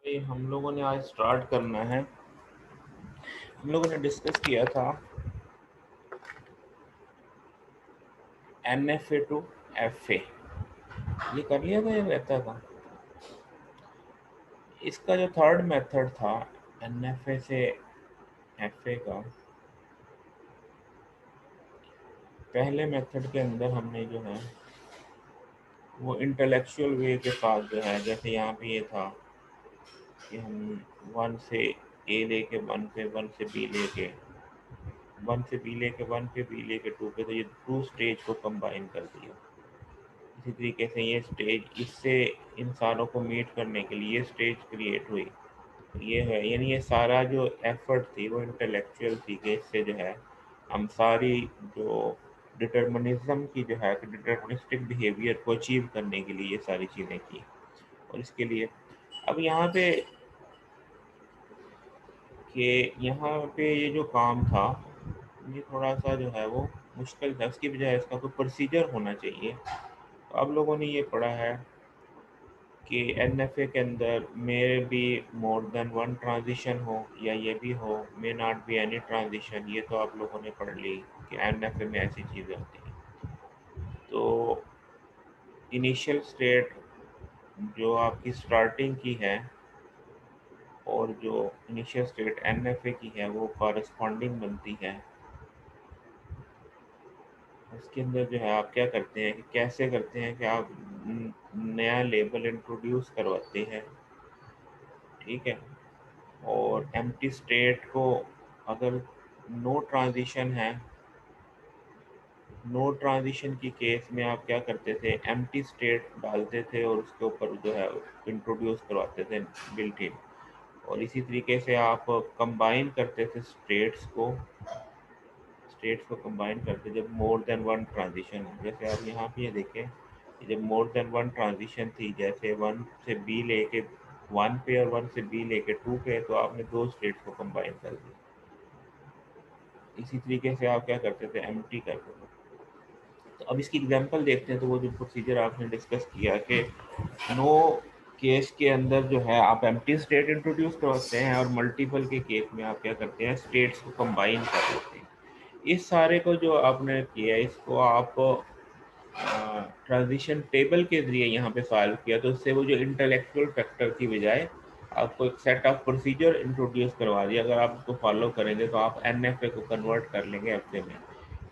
ये हम लोगों ने आज स्टार्ट करना है। हम लोगों ने डिस्कस किया था NFA टू FA। ये कर लिया था, ये रहता था। इसका जो थर्ड मेथड था NFA से FA का, पहले मेथड के अंदर हमने जो है वो इंटेलेक्चुअल वे के साथ जो है, जैसे यहाँ पे ये था कि हम वन से ए लेके वन पे, वन से बी लेके, वन से बी लेके वन पे, बी लेके टू पे, तो ये टू स्टेज को कंबाइन कर दिया। इसी तरीके से ये स्टेज, इससे इंसानों को मीट करने के लिए ये स्टेज क्रिएट हुई। ये है, यानी ये सारा जो एफर्ट थी वो इंटेलेक्चुअल थी कि इससे जो है हम सारी जो डिटर्मिनिज्म की जो है, डिटर्मिनिस्टिक बिहेवियर को अचीव करने के लिए ये सारी चीज़ें की। और इसके लिए अब यहाँ पे कि यहाँ पे ये जो काम था ये थोड़ा सा जो है वो मुश्किल था। उसकी बजाय इसका कोई प्रोसीजर होना चाहिए। तो अब लोगों ने ये पढ़ा है कि NFA के अंदर may be more than one transition हो, या ये भी हो may not be any transition. ये तो आप लोगों ने पढ़ ली कि NFA में ऐसी चीज़ें होती हैं। तो इनिशियल स्टेट जो आपकी स्टार्टिंग की है और जो इनिशियल स्टेट NFA की है वो कॉरस्पॉन्डिंग बनती है। उसके अंदर जो है आप क्या करते हैं कि कैसे करते हैं कि आप नया लेबल इंट्रोड्यूस करवाते हैं, ठीक है। और एम्प्टी स्टेट को, अगर नो ट्रांजिशन है, नो ट्रांजिशन की केस में आप क्या करते थे, एम्प्टी स्टेट डालते थे और उसके ऊपर जो है इंट्रोड्यूस करवाते थे बिल्ट इन। और इसी तरीके से आप कंबाइन करते थे स्टेट्स को कंबाइन करते जब मोर देन वन ट्रांजिशन है। जैसे आप यहाँ पे ये देखें कि जब मोर देन वन ट्रांजिशन थी, जैसे वन से बी लेके वन पे और वन से बी लेके टू पे, तो आपने दो स्टेट्स को कंबाइन कर दिया। इसी तरीके से आप क्या करते थे, एम्प्टी करते थे। तो अब इसकी एग्जांपल देखते हैं। तो वो जो प्रोसीजर आपने डिस्कस किया कि नो केस के अंदर जो है आप एम्प्टी स्टेट इंट्रोड्यूस करवाते हैं, और मल्टीपल के केस में आप क्या करते हैं, स्टेट्स को कंबाइन कर देते हैं। इस सारे को जो आपने किया, इसको आप ट्रांजिशन टेबल के जरिए यहाँ पे सॉल्व किया, तो उससे वो जो इंटेलेक्चुअल फैक्टर की बजाय आपको एक सेट ऑफ प्रोसीजर इंट्रोड्यूस करवा दिया। अगर आप उसको फॉलो करेंगे तो आप NFA को कन्वर्ट कर लेंगे FA में।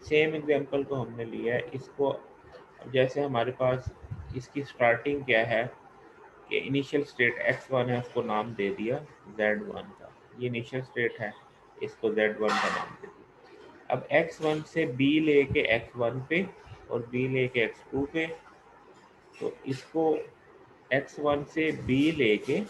सेम एग्जांपल को हमने लिया है इसको। अब जैसे हमारे पास इसकी स्टार्टिंग क्या है कि इनिशियल स्टेट x1 है, उसको नाम दे दिया z1 का। ये इनिशियल स्टेट है, इसको z1 का नाम दे दिया। अब x1 से b लेके x1 पे और b लेके x2 पे, तो इसको x1 से b लेके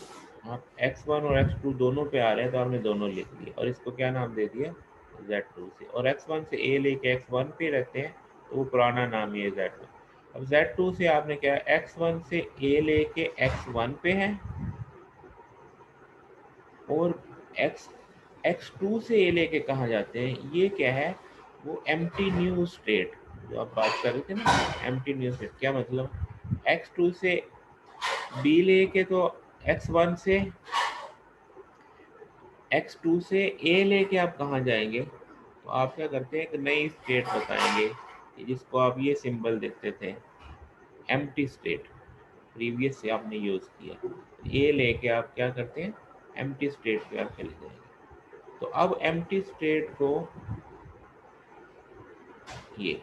आप x1 और x2 दोनों पे आ रहे हैं तो आपने दोनों लिख दिए, और इसको क्या नाम दे दिया, z2 से। और x1 से a लेके x1 पे रहते हैं तो वो पुराना नाम ये z1। अब z2 से आपने क्या, x1 से a लेके x1 पे है, और x x2 से a लेके कहाँ जाते हैं, ये क्या है, वो एम्प्टी न्यू स्टेट जो आप बात कर रहे थे ना। एम्प्टी न्यू स्टेट क्या मतलब, x2 से b लेके, तो x2 से a लेके आप कहाँ जाएंगे, तो आप क्या करते हैं, एक नई स्टेट बताएंगे जिसको आप ये सिंबल देते थे, एम्प्टी स्टेट। प्रीवियस से आपने यूज किया, ए लेके आप क्या करते हैं, एम्प्टी स्टेट पे आप चले जाएंगे। तो अब एम्प्टी स्टेट को ये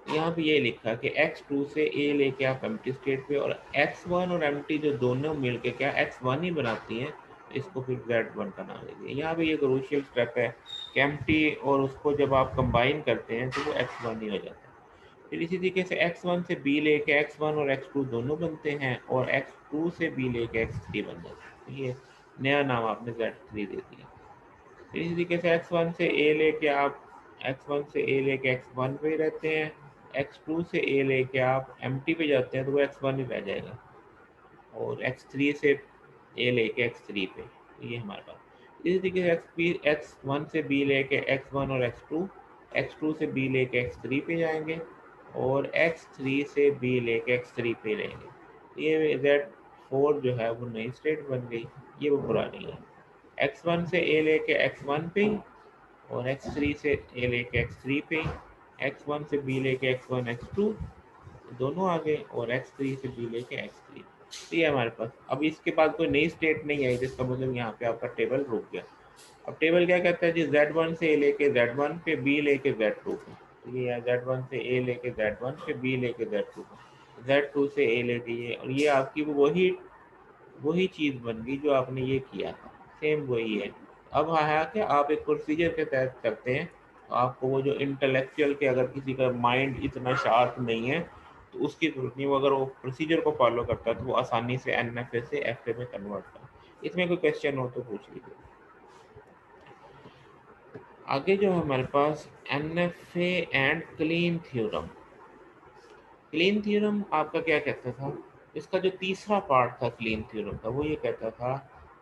यहाँ पे ये लिखा कि x2 से a लेके आप एम्प्टी स्टेट पे, और x1 और एम्प्टी जो दोनों मिलके क्या x1 ही बनाती हैं, तो इसको फिर z1 का नाम दे दिया। यहाँ पे ये क्रूशियल स्टेप है कि एम्प्टी और उसको जब आप कंबाइन करते हैं तो वो x1 ही हो जाता है। फिर इसी तरीके से x1 से b लेके x1 और x2 दोनों बनते हैं, और x2 से b लेके x3 बन जाते हैं। तो ये नया नाम आपने z3 दे दिया। फिर इसी तरीके से x1 से a लेके आप x1 से a लेके x1 पे रहते हैं, x2 से a लेके आप एम्प्टी पे जाते हैं तो वो x1 ही रह जाएगा, और x3 से a लेके x3 पे, तो ये हमारे पास। इसी तरीके से x1 से b लेके x1 और x2 से b लेके x3 पे जाएंगे, और x3 से b लेके x3 पे लेंगे। ये x4 जो है वो नई स्टेट बन गई, ये वो पुरानी है। x1 से a लेके x1 पे, और x3 से a लेके x3 पे, x1 से b लेके x1 x2 दोनों आ गए, और x3 से b लेके x3। तो ये हमारे पास अब इसके बाद कोई नई स्टेट नहीं आई, जिसका मतलब यहाँ पे आपका टेबल रुक गया। अब टेबल क्या कहता है जी, z1 से a लेके z1 पे, b लेके z2 पे। तो ये है z1 से a लेके z1 पे, b लेके z2 पे, z2 से a लेके ये, और ये आपकी वही वही चीज़ बन गई जो आपने ये किया था, सेम वही है। अब है कि आप एक प्रोसीजर के तहत करते हैं, तो आपको वो जो इंटेलेक्चुअल के, अगर किसी का माइंड इतना शार्प नहीं है तो उसकी जरूरत नहीं, वो अगर वो प्रोसीजर को फॉलो करता है तो वो आसानी से NFA से FA में कन्वर्ट कर। इसमें कोई क्वेश्चन हो तो पूछ लीजिए। आगे जो है हमारे पास NFA and Kleene theorem. Clean theorem आपका क्या कहता था, इसका जो तीसरा पार्ट था क्लीन थ्योरम का, वो ये कहता था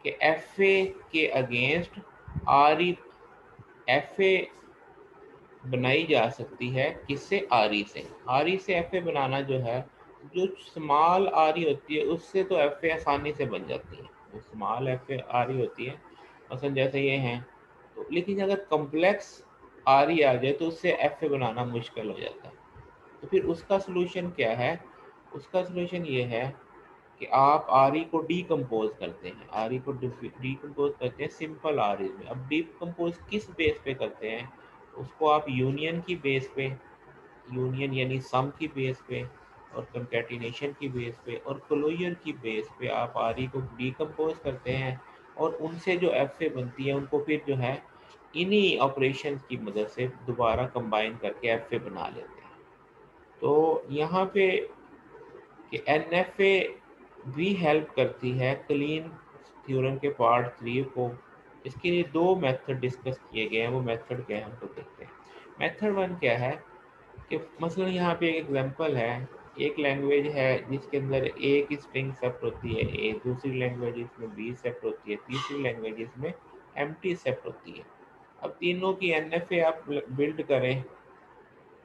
कि FA के अगेंस्ट RE, FA बनाई जा सकती है किससे, RE से। RE से FA बनाना जो है, जो स्मॉल RE होती है उससे तो FA आसानी से बन जाती है, जो स्मॉल FA RE होती है, मसलन जैसे ये हैं, तो लेकिन अगर कॉम्प्लेक्स RE आ जाए तो उससे FA बनाना मुश्किल हो जाता है। तो फिर उसका सलूशन क्या है, उसका सलूशन ये है कि आप RE को डीकम्पोज करते हैं, RE को डीकम्पोज करते हैं सिंपल RE में। अब डीकम्पोज किस बेस पे करते हैं, उसको आप यूनियन की बेस पे, यूनियन यानी सम की बेस पे, और कंकैटिनेशन की बेस पे, और क्लोजर की बेस पे आप RE को डीकम्पोज करते हैं, और उनसे जो FA बनती है उनको फिर जो है इन्हीं ऑपरेशन की मदद से दोबारा कंबाइन करके FA बना लेते हैं। तो यहाँ पे कि NFA भी हेल्प करती है क्लीन थ्योरम के पार्ट 3 को। इसके लिए दो मेथड डिस्कस किए गए हैं, वो मेथड क्या है हमको देखते हैं। मेथड वन क्या है कि मसलन यहाँ पे एक एग्जांपल है, एक लैंग्वेज है जिसके अंदर A की स्ट्रिंग सेट होती है A, दूसरी लैंग्वेज इसमें B सेट होती है, तीसरी लैंग्वेज इसमें empty सेट होती है। अब तीनों की NFA आप बिल्ड करें,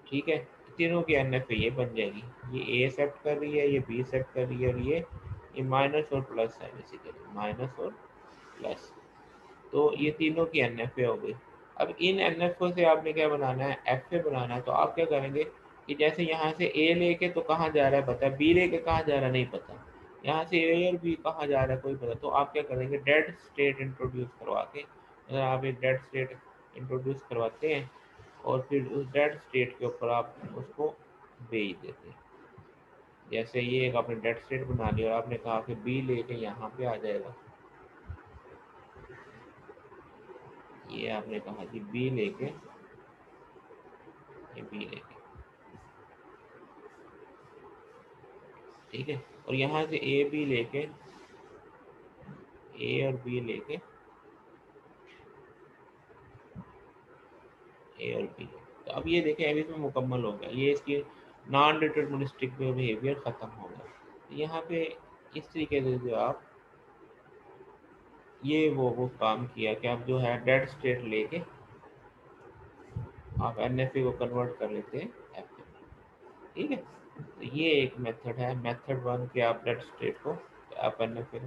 ठीक है, तीनों की NFA ये बन जाएगी, ये A सेट कर रही है, ये B सेट कर रही है, और ये माइनस और प्लस है, बेसिकली माइनस और प्लस। तो ये तीनों की NFA हो गई। अब इन NFA से आपने क्या बनाना है, FA बनाना है। तो आप क्या करेंगे कि जैसे यहाँ से A लेके तो कहाँ जा रहा है पता है, B लेके कहाँ जा रहा है नहीं पता, यहाँ से A और B कहाँ जा रहा है कोई पता, तो आप क्या करेंगे, डेड स्टेट इंट्रोड्यूस करवा के, अगर आप एक डेड स्टेट इंट्रोड्यूस करवाते हैं और फिर उस डेड स्टेट के ऊपर आप उसको भेज देते हैं। जैसे ये एक आपने डेड स्टेट बना लिया और आपने कहा कि B लेके यहाँ पे आ जाएगा, ये आपने कहा कि B लेके, ये B लेके, ठीक है, और यहाँ से A B लेके, A और B लेके, A और B। तो अब ये देखें अभी इसमें मुकम्मल हो गया, ये इसकी नॉन डिटर्मिनिस्टिक बिहेवियर ख़त्म हो गया। तो यहाँ पे इस तरीके से जो आप ये वो काम किया कि आप जो है डेड स्टेट लेके आप NFA को कन्वर्ट कर लेते हैं FA में, ठीक है। तो ये एक मेथड है, मेथड वन के आप डेड स्टेट को आप NFA,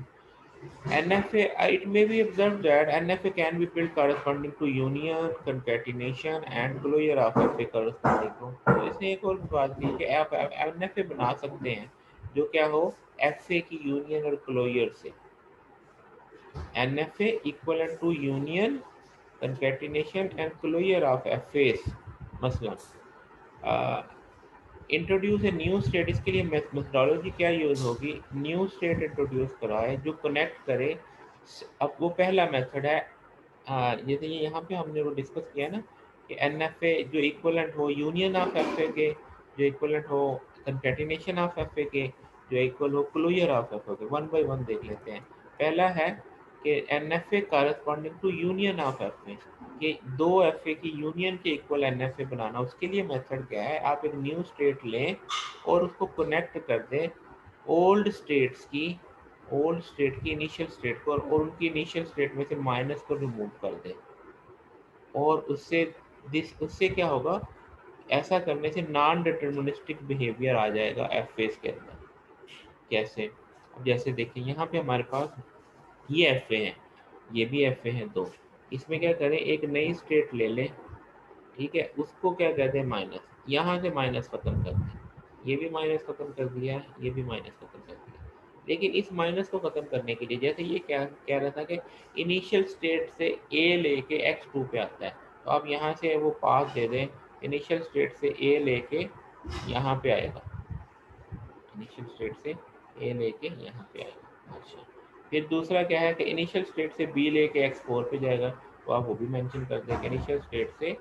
it may be observed that NFA can be built corresponding to union, concatenation and closure of FA corresponding to। तो इसने एक और बात की कि आप NFA बना सकते हैं जो क्या हो, FA की यूनियन और क्लोजर से। NFA equivalent to union, concatenation and closure of FAs। मसलन इंट्रोड्यूस ए न्यू स्टेट, इसके लिए मेथडोलॉजी क्या यूज़ होगी, न्यू स्टेट इंट्रोड्यूस कराए जो कनेक्ट करे। अब वो पहला मेथड है, जैसे ये यहाँ पे हमने वो डिस्कस किया ना कि NFA जो इक्वलेंट हो यूनियन ऑफ FA के, जो इक्वलेंट हो कंकैटिनेशन ऑफ FA के, जो इक्वल हो क्लोजर ऑफ FA के। वन बाय वन देख लेते हैं। पहला है कि NFA corresponding to union of FA, कि दो FA की यूनियन के इक्वल NFA बनाना। उसके लिए मेथड क्या है, आप एक न्यू स्टेट लें और उसको कनेक्ट कर दें ओल्ड स्टेट्स की, ओल्ड स्टेट की इनिशियल स्टेट को, और उनकी इनिशियल स्टेट में से माइनस को रिमूव कर दें, और उससे क्या होगा, ऐसा करने से नॉन डिटर्मिनिस्टिक बिहेवियर आ जाएगा FAs के अंदर। कैसे, जैसे देखिए यहाँ पे हमारे पास ये एफ ए हैं, ये भी एफ ए हैं दो। इसमें क्या करें, एक नई स्टेट ले लें, ठीक है, उसको क्या कहते हैं माइनस, यहाँ से माइनस खत्म कर दें, ये भी माइनस खत्म कर दिया, ये भी माइनस खत्म कर दिया। लेकिन इस माइनस को खत्म करने के लिए, जैसे ये क्या कह रहा था कि इनिशियल स्टेट से ए लेके एक्स टू पे आता है, तो आप यहाँ से वो पाथ दे दें, इनिशियल स्टेट से ए लेके यहाँ पे आएगा, इनिशियल स्टेट से ए लेके यहाँ पे आएगा। अच्छा, फिर दूसरा क्या है कि इनिशियल स्टेट से बी लेके एक्स फोर पे जाएगा, तो आप वो भी मेंशन कर दें, इनिशियल स्टेट से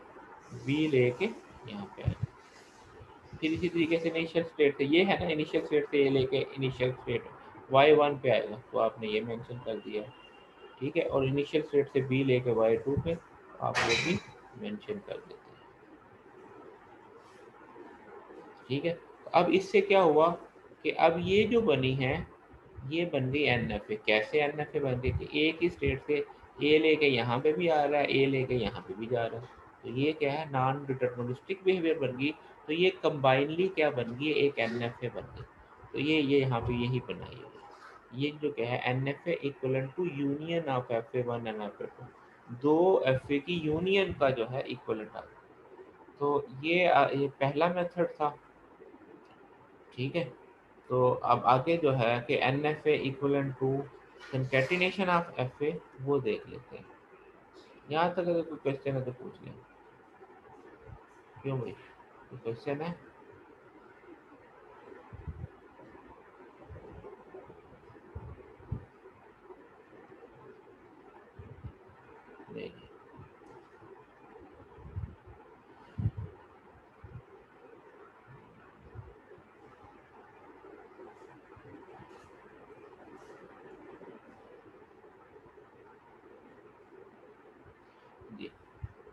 बी लेके यहाँ पे आएगा। फिर इसी तरीके से इनिशियल स्टेट से ये है ना, इनिशियल स्टेट से ए लेके इनिशियल स्टेट वाई वन पे आएगा, तो आपने ये मेंशन कर दिया, ठीक है। और इनिशियल स्टेट से बी लेके वाई टू पे आप वो भी मेंशन कर देते हैं, ठीक है। तो अब इससे क्या हुआ कि अब ये जो बनी है, ये बन गई एन एफ ए। कैसे एन एफ ए बन गई कि एक ही स्टेट से ए लेके यहाँ पे भी आ रहा है, ए लेके यहाँ पे भी जा रहा है, तो ये क्या है, नॉन डिटर्मिनिस्टिक बिहेवियर बन गई। तो ये कंबाइनली क्या बन गई, एक एन एफ ए बन गई। तो ये यहाँ पे यही बनाई है, ये जो क्या है, N F A equal to union of F A one and F A two, दो एफ ए की यूनियन का जो है इक्वलेंट आ गया। तो ये पहला मेथड था, ठीक है। तो अब आगे जो है कि N F A equal to concatenation of F A, वो देख लेते हैं। यहाँ तक अगर कोई क्वेश्चन है तो पूछ लें। क्यों भाई, कोई क्वेश्चन है? नहीं। जी,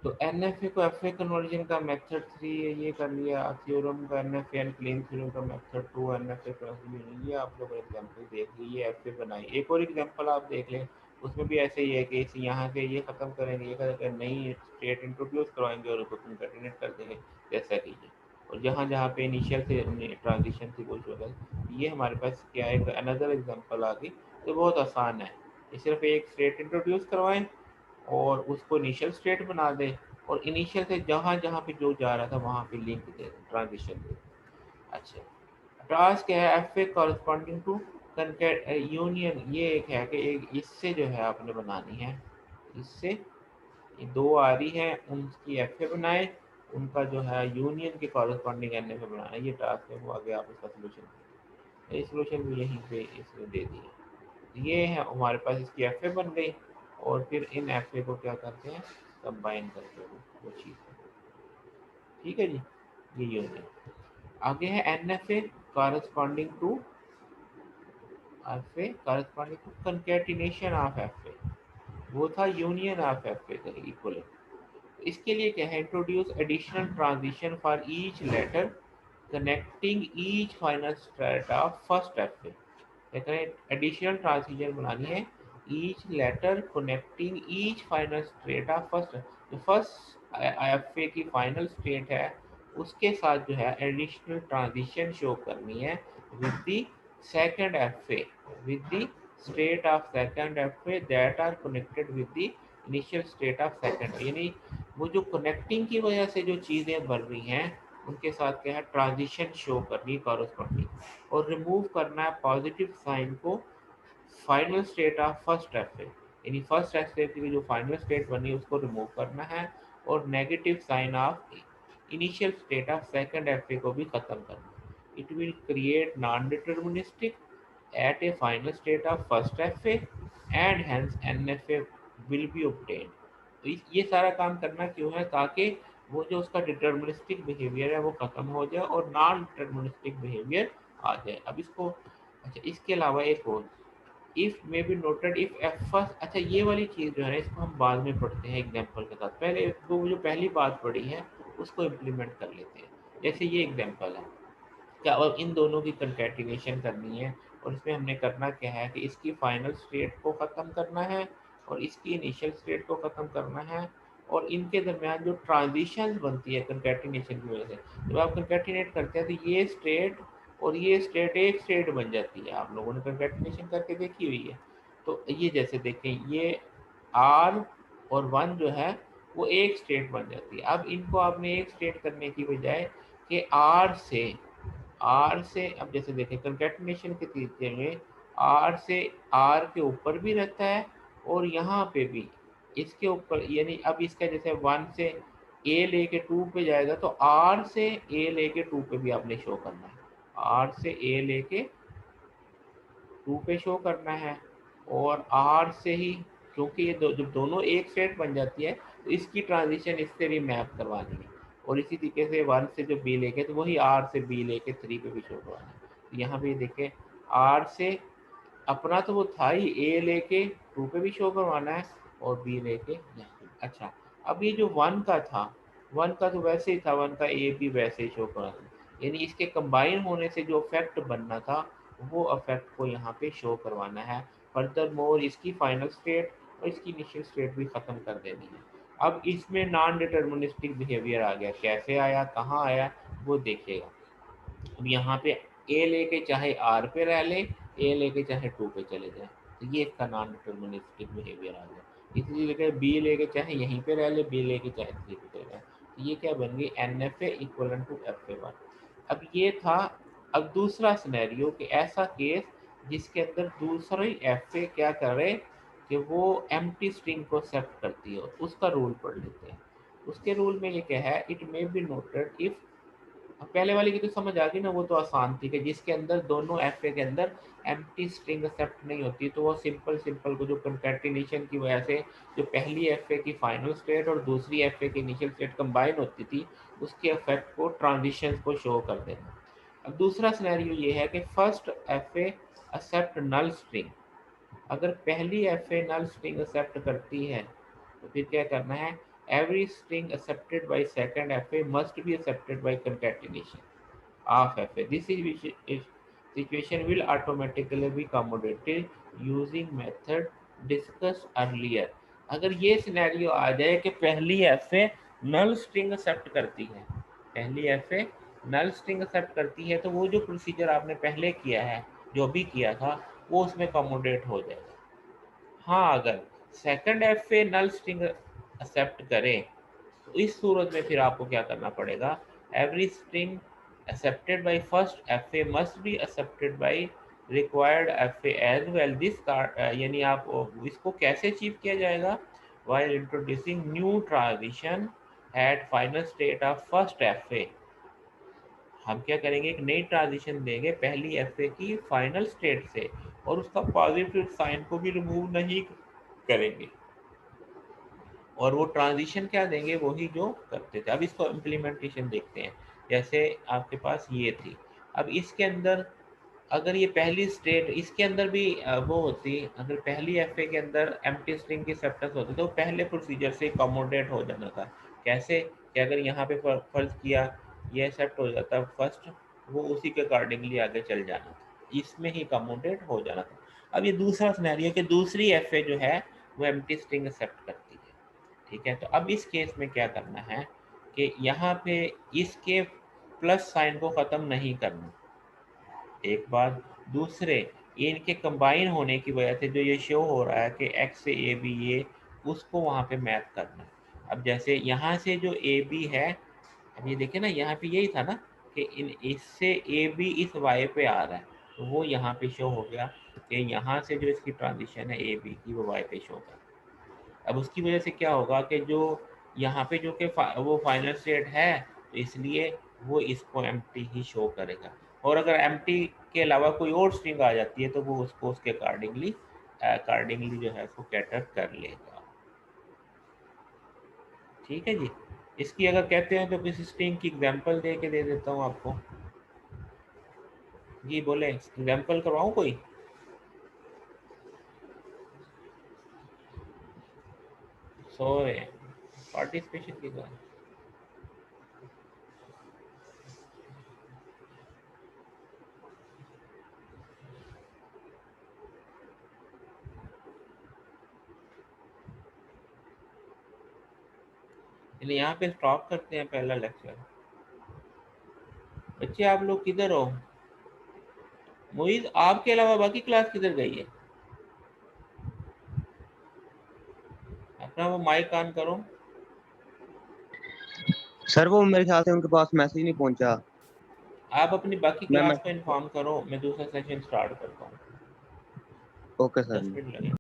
तो एन एफ ए को एफ ए कन्वर्जन का मेथड थ्री ये कर लिया, थ्योरम का N F A and Kleene theorem का method two, N F A plus union, ये आप लोग एग्जाम्पल देख लीजिए, एफ ए बनाई। एक और एग्जाम्पल आप देख लें, उसमें भी ऐसे ही है कि इस यहाँ से ये खत्म करेंगे, ये करके नई स्टेट इंट्रोड्यूस करवाएंगे और उसको कंकेटिनेट कर देंगे, जैसा कीजिए। और जहाँ जहाँ पे इनिशियल से ट्रांजिशन थी वो जो है, ये हमारे पास क्या है, अनदर एग्जाम्पल आ गई। तो बहुत आसान है, ये सिर्फ एक स्टेट इंट्रोड्यूस करवाएं और उसको इनिशियल स्टेट बना दे, और इनिशियल से जहाँ जहाँ पे जो जा रहा था वहाँ पे लिंक दे, ट्रांजिशन दे। अच्छा, टास्क है F A corresponding to concat union, ये एक है कि एक इससे जो है आपने बनानी है, इससे ये दो आ रही है, उनकी एफ ए बनाए, उनका जो है यूनियन के कॉरस्पॉन्डिंग एन एफ ए बनाना, ये टास्क है। वो आगे आप इसका सोल्यूशन, ये सोल्यूशन भी यहीं पे इसमें दे दिए। ये है हमारे पास, इसकी एफ ए बन गई, और फिर इन एफ ए को क्या करते हैं, कंबाइन करते हैं वो चीज़, ठीक है जी। ये यूनियन। आगे है N F A corresponding to F A corresponding to concatenation of F A, वो था यूनियन ऑफ एफ ए का इक्वल। इसके लिए क्या है, introduce additional transition for each letter connecting each final state of first F A. कहते हैं additional transition बनानी है, each letter connecting each final state of first, जो फर्स्ट एफ ए की फाइनल स्टेट है उसके साथ जो है एडिशनल ट्रांजिशन शो करनी है with the second F A, with the state of second F A that are connected with the initial state of second. यानी वो जो कनेक्टिंग की वजह से जो चीज़ें बन रही हैं उनके साथ क्या है, ट्रांजिशन शो करनी कॉरस्पॉन्डिंग, और रिमूव करना है पॉजिटिव साइन को final state of first F ए, यानी फर्स्ट एफ ए की जो फाइनल स्टेट बनी उसको रिमूव करना है, और negative sign of initial state of second F A को भी खत्म करना है। It will create non deterministic at a final state of first FA and hence NFA will be obtained। तो ये सारा काम करना क्यों है, ताकि वो जो उसका डिटर्मिनिस्टिक बिहेवियर है वो खत्म हो जाए और नॉन डिटर्मिनिस्टिक बिहेवियर आ जाए। अब इसको, अच्छा इसके अलावा एक और, if may be noted if F first, अच्छा ये वाली चीज़ जो है इसको हम बाद में पढ़ते हैं एग्जाम्पल के साथ, पहले वो जो पहली बात पढ़ी है उसको इम्प्लीमेंट कर लेते हैं। जैसे ये एग्जाम्पल है क्या, और इन दोनों की कंकैटिनेशन करनी है, और इसमें हमने करना क्या है कि इसकी फाइनल स्टेट को ख़त्म करना है और इसकी इनिशियल स्टेट को ख़त्म करना है, और इनके दरमियान जो ट्रांजिशन बनती है कंकैटिनेशन की वजह से, जब आप कंकैटिनेट करते हैं तो ये स्टेट और ये स्टेट एक स्टेट बन जाती है। आप लोगों ने कंकैटिनेशन करके देखी हुई है। तो ये जैसे देखें, ये आर और वन जो है वो एक स्टेट बन जाती है। अब इनको आपने एक स्टेट करने की बजाय कि आर से अब जैसे देखें कंकैटिनेशन के तरीके में आर से आर के ऊपर भी रहता है और यहाँ पे भी इसके ऊपर, यानी अब इसका जैसे वन से ए लेके टू पे जाएगा तो आर से ए लेके टू पे भी आपने शो करना है, आर से ए लेके टू पे शो करना है। और आर से ही, क्योंकि ये जब दोनों एक सेट बन जाती है तो इसकी ट्रांजिशन इससे भी मैप करवानी है। और इसी तरीके से वन से जो बी लेके तो वही आर से बी लेके थ्री पे भी शो करवाना है। तो यहाँ पे देखें, आर से अपना तो वो था ही, ए लेके टू पे भी शो करवाना है और बी लेके यहाँ पे। अच्छा, अब ये जो वन का था, वन का तो वैसे ही था, वन का ए भी वैसे ही शो करवाना, यानी इसके कंबाइन होने से जो इफेक्ट बनना था वो इफेक्ट को यहाँ पे शो करवाना है। फर्दर मोर इसकी फाइनल स्टेट और इसकी इनिशियल स्टेट भी ख़त्म कर देनी है। अब इसमें नॉन डिटर्मिनिस्टिक बिहेवियर आ गया, कैसे आया, कहाँ आया, वो देखिएगा। अब यहाँ पे ए लेके चाहे आर पे रह ले, ए लेके चाहे टू पे चले जाए, तो ये इसका नॉन डिटर्मिनिस्टिक बिहेवियर आ गया। इसी लेके बी लेके चाहे यहीं पे रह ले, बी लेके चाहे थ्री पे चले जाए, तो ये क्या बन गई, N F A equal to F A one. अब ये था। अब दूसरा सिनेरियो कि ऐसा केस जिसके अंदर दूसरी एफ ए क्या करे कि वो एम्प्टी स्ट्रिंग को एक्सेप्ट करती हो, उसका रूल पढ़ लेते हैं। उसके रूल में ये क्या है, it may be noted if, अब पहले वाली की तो समझ आ गई ना, वो तो आसान थी कि जिसके अंदर दोनों एफ ए के अंदर एम्प्टी स्ट्रिंग एक्सेप्ट नहीं होती तो वो सिंपल सिंपल को जो कंकैटिनेशन की वजह से जो पहली एफ ए की फाइनल स्टेट और दूसरी एफ ए की इनिशियल स्टेट कंबाइन होती थी, उसके इफेक्ट को, ट्रांजिशन को शो कर देना। अब दूसरा सिनेरियो ये है कि first F A accept null string, अगर पहली F A null string accept करती है तो फिर क्या करना है, every string accepted by second F A must be accepted by concatenation of FA. This situation will automatically be accommodated using method discussed earlier. अगर ये सिनेरियो आ जाए कि पहली F A null string accept करती है, पहली F A null string accept करती है, तो वो जो प्रोसीजर आपने पहले किया है, जो भी किया था, वो उसमें अकोमोडेट हो जाएगा। हाँ, अगर second F A null string accept करे तो इस सूरत में फिर आपको क्या करना पड़ेगा, every string accepted by first FA must be accepted by required FA as well। This यानी आप इसको कैसे अचीव किया जाएगा, while introducing new transition at final state of first FA। हम क्या करेंगे, एक नई ट्रांजिशन देंगे पहली एफए की फाइनल स्टेट से और उसका पॉजिटिव साइन को भी रिमूव नहीं करेंगे, और वो ट्रांजिशन क्या देंगे, वही जो करते थे। अब इसको इम्प्लीमेंटेशन देखते हैं। जैसे आपके पास ये थी, अब इसके अंदर अगर ये पहली स्टेट, इसके अंदर भी वो होती, अगर पहली एफए के अंदर एम्प्टी स्ट्रिंग की एक्सेप्टेंस होती तो पहले प्रोसीजर से अकोमोडेट हो जाना था। कैसे कि अगर यहाँ पे फर्ज किया ये एक्सेप्ट हो जाता फर्स्ट, वो उसी के अकॉर्डिंगली आगे चल जाना था, इसमें ही अकोमोडेट हो जाना था। अब ये दूसरा सिनेरियो कि दूसरी एफए जो है वो एम्प्टी स्ट्रिंग एक्सेप्ट करती है, ठीक है। तो अब इस केस में क्या करना है कि यहाँ पे इसके प्लस साइन को ख़त्म नहीं करना, एक बात। दूसरे, ये इनके कंबाइन होने की वजह से जो ये शो हो रहा है कि एक्स से ए बी, ये उसको वहाँ पे मैप करना है। अब जैसे यहाँ से जो ए बी है, अब ये देखिए ना, यहाँ पे यही था ना कि इन इससे ए बी इस वाई पे आ रहा है, तो वो यहाँ पे शो हो गया कि यहाँ से जो इसकी ट्रांजिशन है ए बी की, वो वाई पे शो कर। अब उसकी वजह से क्या होगा कि जो यहाँ पे जो कि वो फाइनल स्टेट है, तो इसलिए वो इसको एम्प्टी ही शो करेगा। और अगर एम्प्टी के अलावा कोई और स्ट्रिंग आ जाती है तो वो उसको उसके अकॉर्डिंगली जो है उसको कैटर कर लेगा। ठीक है जी। इसकी अगर कहते हैं तो किसी स्ट्रिंग की एग्जांपल दे के दे देता हूँ आपको। जी बोले, एग्जांपल करवाऊँ कोई? सो रहे हैं पार्टिसिपेशन की बात। चलिए यहाँ पे स्टॉप करते हैं पहला लेक्चर। बच्चे आप लोग किधर हो? मोइज आपके अलावा बाकी क्लास किधर गई है? अपना वो माइक ऑन करो। सर वो मेरे ख्याल से उनके पास मैसेज नहीं पहुंचा। आप अपनी बाकी मैं क्लास को मैसेज। इन्फॉर्म करो, मैं दूसरा सेशन स्टार्ट करता हूँ। Okay sir. 10 मिनट लगेंगे।